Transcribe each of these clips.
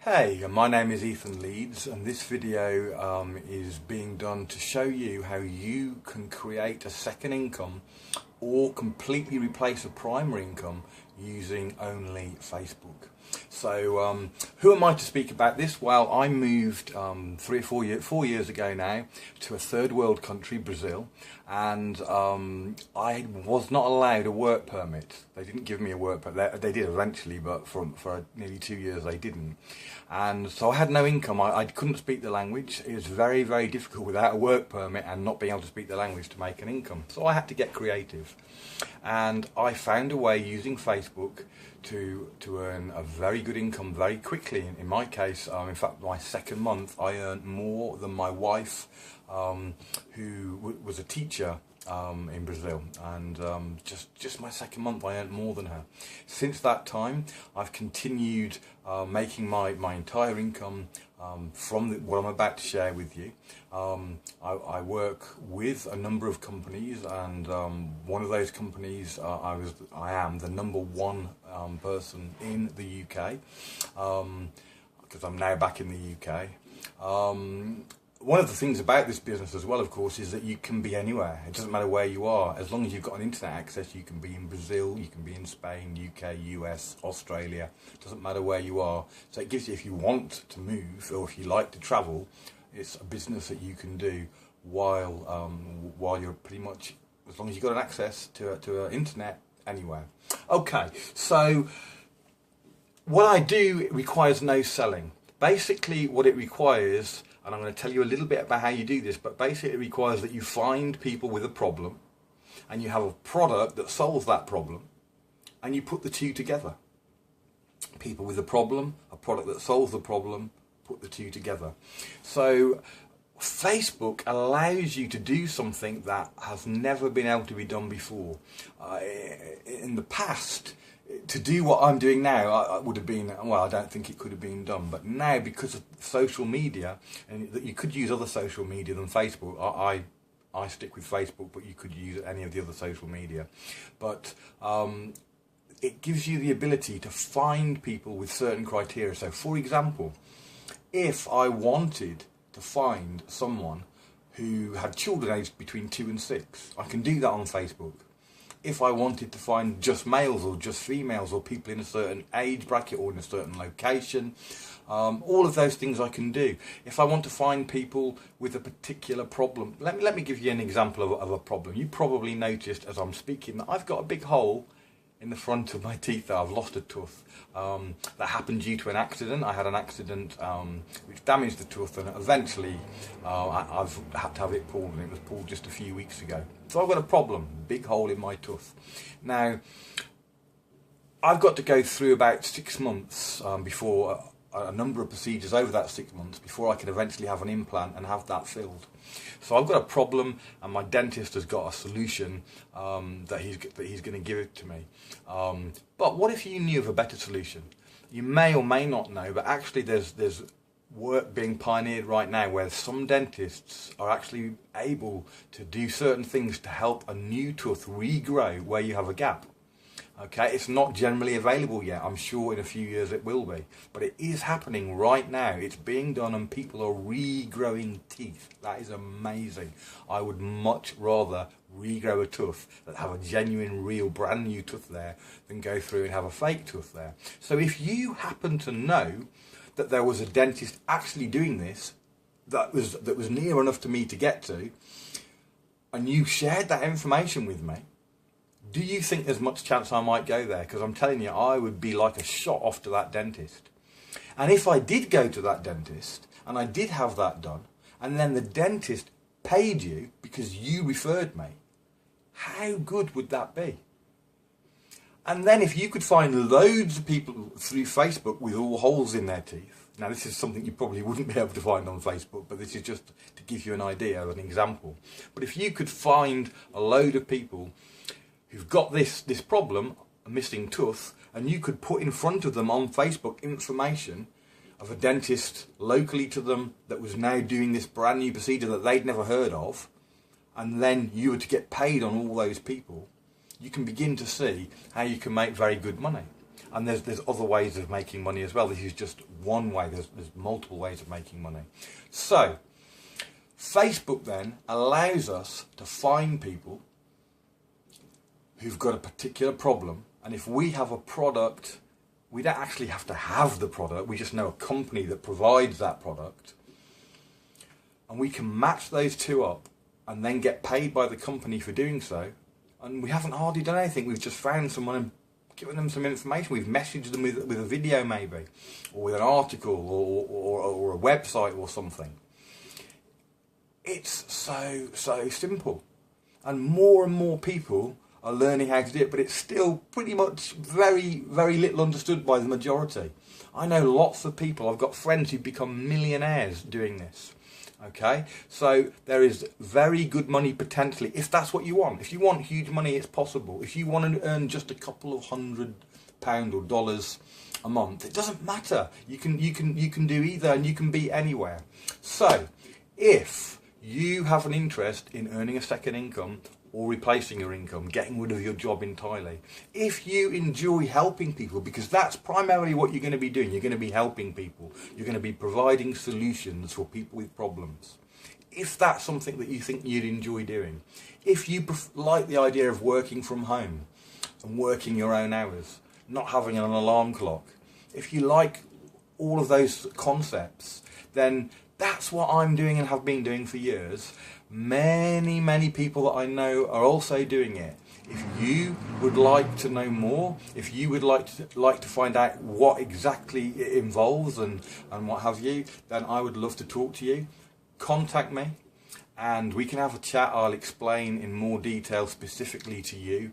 Hey, my name is Ethan Leeds, and this video is being done to show you how you can create a second income or completely replace a primary income using only Facebook. So who am I to speak about this? Well, I moved 4 years ago now to a third world country, Brazil, and I was not allowed a work permit. They didn't give me a work permit. They did eventually, but for nearly 2 years they didn't. And so I had no income. I couldn't speak the language. It was very, very difficult without a work permit and not being able to speak the language to make an income. So I had to get creative. And I found a way using Facebook to earn a very good income very quickly. In my case, in fact, my second month, I earned more than my wife, who was a teacher in Brazil, and just my second month I earned more than her. Since that time I've continued making my entire income from what I'm about to share with you. I work with a number of companies, and one of those companies I am the #1 person in the UK, because I'm now back in the UK. One of the things about this business as well, of course, is that you can be anywhere. It doesn't matter where you are. As long as you've got an internet access, you can be in Brazil, you can be in Spain, UK, US, Australia. It doesn't matter where you are. So it gives you, if you want to move or if you like to travel, it's a business that you can do while you're pretty much, as long as you've got an access to an internet anywhere. Okay, so what I do requires no selling. Basically what it requires, and I'm going to tell you a little bit about how you do this, but basically it requires that you find people with a problem and you have a product that solves that problem, and you put the two together. People with a problem, a product that solves the problem, put the two together. So Facebook allows you to do something that has never been able to be done before. In the past, to do what I'm doing now, I would have been, well, I don't think it could have been done. But now, because of social media, and that you could use other social media than Facebook, I stick with Facebook, but you could use any of the other social media. But it gives you the ability to find people with certain criteria. So, for example, if I wanted to find someone who had children aged between 2 and 6, I can do that on Facebook. If I wanted to find just males or just females or people in a certain age bracket or in a certain location, all of those things I can do. If I want to find people with a particular problem, let me give you an example of a problem. You probably noticed as I'm speaking that I've got a big hole in the front of my teeth. That I've lost a tooth. That happened due to an accident. I had an accident which damaged the tooth, and eventually I've had to have it pulled, and it was pulled just a few weeks ago. So I've got a problem, big hole in my tooth. Now, I've got to go through about 6 months before a number of procedures over that 6 months before I can eventually have an implant and have that filled. So I've got a problem, and my dentist has got a solution that he's going to give it to me. But what if you knew of a better solution? You may or may not know, but actually there's work being pioneered right now where some dentists are actually able to do certain things to help a new tooth regrow where you have a gap. Okay, it's not generally available yet. I'm sure in a few years it will be, but it is happening right now. It's being done, and people are regrowing teeth. That is amazing. I would much rather regrow a tooth that have a genuine, real, brand new tooth there than go through and have a fake tooth there. So if you happen to know that there was a dentist actually doing this that was near enough to me to get to, and you shared that information with me, do you think there's much chance I might go there? Because I'm telling you, I would be like a shot off to that dentist. And if I did go to that dentist, and I did have that done, and then the dentist paid you because you referred me, how good would that be? And then if you could find loads of people through Facebook with all holes in their teeth. Now, this is something you probably wouldn't be able to find on Facebook, but this is just to give you an idea, an example. But if you could find a load of people who've got this problem, a missing tooth, and you could put in front of them on Facebook information of a dentist locally to them that was now doing this brand new procedure that they'd never heard of, and then you were to get paid on all those people, you can begin to see how you can make very good money. And there's other ways of making money as well. This is just one way. There's multiple ways of making money. So Facebook then allows us to find people who've got a particular problem, and if we have a product, we don't actually have to have the product, we just know a company that provides that product, and we can match those two up and then get paid by the company for doing so. And we haven't hardly done anything. We've just found someone and given them some information. We've messaged them with a video maybe, or with an article, or a website or something. It's so simple, and more people are learning how to do it, but it's still pretty much very little understood by the majority. I know lots of people, I've got friends who've become millionaires doing this. Okay, so there is very good money potentially if that's what you want. If you want huge money, it's possible. If you want to earn just a couple of £100 or dollars a month, it doesn't matter. You can do either, and you can be anywhere. So if you have an interest in earning a second income or replacing your income, getting rid of your job entirely, if you enjoy helping people, because that's primarily what you're going to be doing, you're going to be helping people, you're going to be providing solutions for people with problems. If that's something that you think you'd enjoy doing, if you like the idea of working from home and working your own hours, not having an alarm clock, if you like all of those concepts, then that's what I'm doing and have been doing for years. Many people that I know are also doing it. If you would like to know more, if you would like to find out what exactly it involves and what have you, then I would love to talk to you. Contact me and we can have a chat. I'll explain in more detail specifically to you.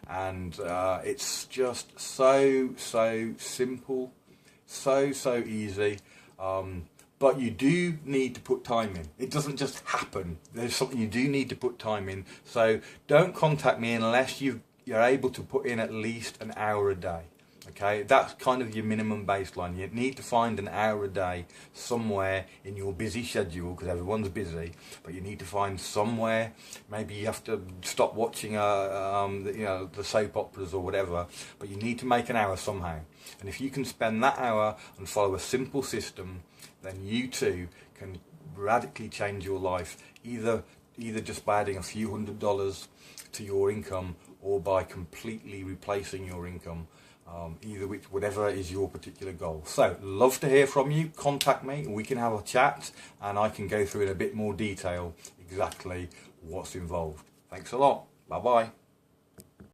It's just so simple, so easy. But you do need to put time in. It doesn't just happen. There's something you do need to put time in. So don't contact me unless you're able to put in at least an hour a day. Okay, that's kind of your minimum baseline. You need to find an hour a day somewhere in your busy schedule, because everyone's busy. But you need to find somewhere. Maybe you have to stop watching the soap operas or whatever. But you need to make an hour somehow. And if you can spend that hour and follow a simple system, then you too can radically change your life, either just by adding a few $100s to your income, or by completely replacing your income, whatever is your particular goal. So, love to hear from you. Contact me, we can have a chat, and I can go through in a bit more detail exactly what's involved. Thanks a lot. Bye bye.